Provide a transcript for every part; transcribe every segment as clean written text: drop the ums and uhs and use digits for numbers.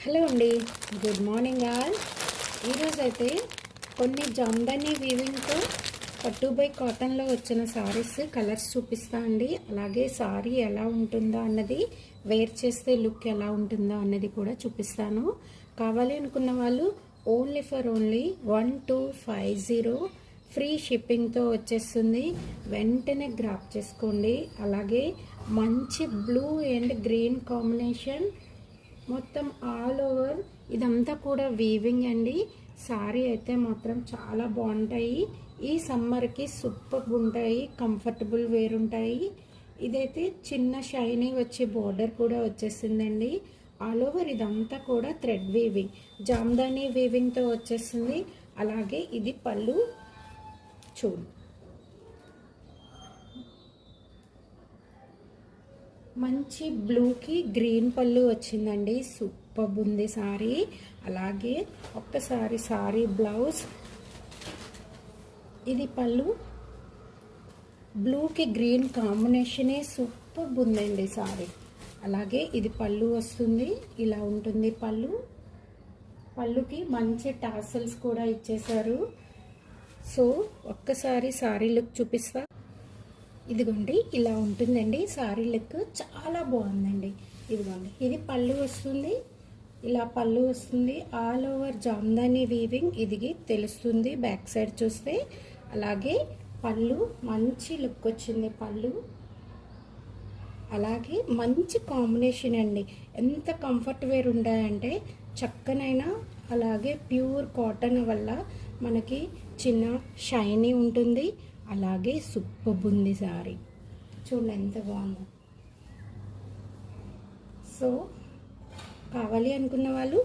Hello అండి, good morning all. ఈరోజైతే కొన్ని జామ్దాని వీవింగ్తో పట్టు బై కాటన్లో వచ్చిన సారీస్ కలర్స్ చూపిస్తా అండి. అలాగే సారీ ఎలా ఉంటుందో అన్నది, వేర్ చేస్తే లుక్ ఎలా ఉంటుందో అన్నది కూడా చూపిస్తాను. కావాలి అనుకున్న వాళ్ళు ఓన్లీ 1250 ఫ్రీ షిప్పింగ్తో వచ్చేస్తుంది. వెంటనే గ్రాప్ చేసుకోండి. అలాగే మంచి బ్లూ అండ్ గ్రీన్ కాంబినేషన్, మొత్తం ఆల్ ఓవర్ ఇదంతా కూడా వీవింగ్ అండి. సారీ అయితే మాత్రం చాలా బాగుంటాయి. ఈ సమ్మర్కి సూపర్ ఉంటాయి, కంఫర్టబుల్ వేర్ ఉంటాయి. ఇదైతే చిన్న షైనీ వచ్చి బోర్డర్ కూడా వచ్చేసిందండి. ఆల్ ఓవర్ ఇదంతా కూడా థ్రెడ్ వీవింగ్, జామ్దాని వీవింగ్తో వచ్చేసింది. అలాగే ఇది పళ్ళు చూడు, మంచి బ్లూకి గ్రీన్ పళ్ళు వచ్చిందండి. సూపర్ ఉంది సారీ. అలాగే ఒక్కసారి సారీ బ్లౌజ్, ఇది పళ్ళు, బ్లూకి గ్రీన్ కాంబినేషనే సూపర్ ఉందండి సారీ. అలాగే ఇది పళ్ళు వస్తుంది, ఇలా ఉంటుంది పళ్ళు. పళ్ళుకి మంచి టాసల్స్ కూడా ఇచ్చేసారు. సో ఒక్కసారి సారీ లుక్ చూపిస్తా. ఇదిగోండి ఇలా ఉంటుందండి సారీ లుక్, చాలా బాగుందండి. ఇదిగోండి ఇది పళ్ళు వస్తుంది, ఇలా పళ్ళు వస్తుంది. ఆల్ ఓవర్ జామ్దాని వీవింగ్ ఇది తెలుస్తుంది బ్యాక్ సైడ్ చూస్తే. అలాగే పళ్ళు మంచి లుక్ వచ్చింది పళ్ళు. అలాగే మంచి కాంబినేషన్ అండి. ఎంత కంఫర్ట్ వేర్ ఉంటాయంటే చక్కనైనా. అలాగే ప్యూర్ కాటన్ వల్ల మనకి చిన్న షైనీ ఉంటుంది. అలాగే సూపర్ ఉంది సారీ, చూడండి ఎంత బాగుందో. సో కావాలి అనుకున్న వాళ్ళు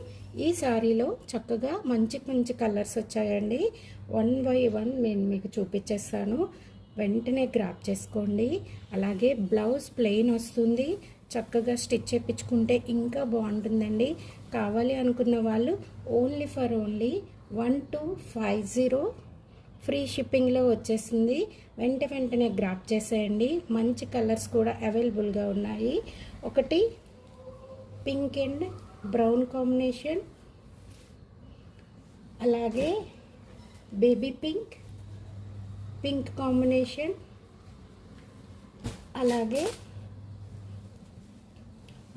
ఈ సారీలో చక్కగా మంచి మంచి కలర్స్ వచ్చాయండి. 1 by 1 నేను మీకు చూపించేస్తాను, వెంటనే గ్రాప్ చేసుకోండి. అలాగే బ్లౌజ్ ప్లెయిన్ వస్తుంది, చక్కగా స్టిచ్ చేయించుకుంటే ఇంకా బాగుంటుందండి. కావాలి అనుకున్న వాళ్ళు ఓన్లీ 1250 ఫ్రీ షిప్పింగ్లో వచ్చేసింది. వెంటనే గ్రాప్ చేసేయండి. మంచి కలర్స్ కూడా అవైలబుల్గా ఉన్నాయి. ఒకటి పింక్ అండ్ బ్రౌన్ కాంబినేషన్, అలాగే బేబీ పింక్, పింక్ కాంబినేషన్, అలాగే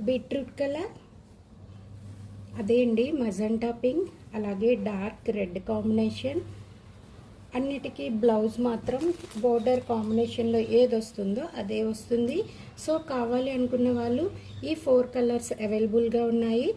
బీట్రూట్ కలర్, అదే అండి మజంటా పింక్, అలాగే డార్క్ రెడ్ కాంబినేషన్. అన్నిటికీ బ్లౌజ్ మాత్రం బోర్డర్ కాంబినేషన్లో ఏది వస్తుందో అదే వస్తుంది. సో కావాలి అనుకున్న వాళ్ళు ఈ 4 కలర్స్ అవైలబుల్గా ఉన్నాయి.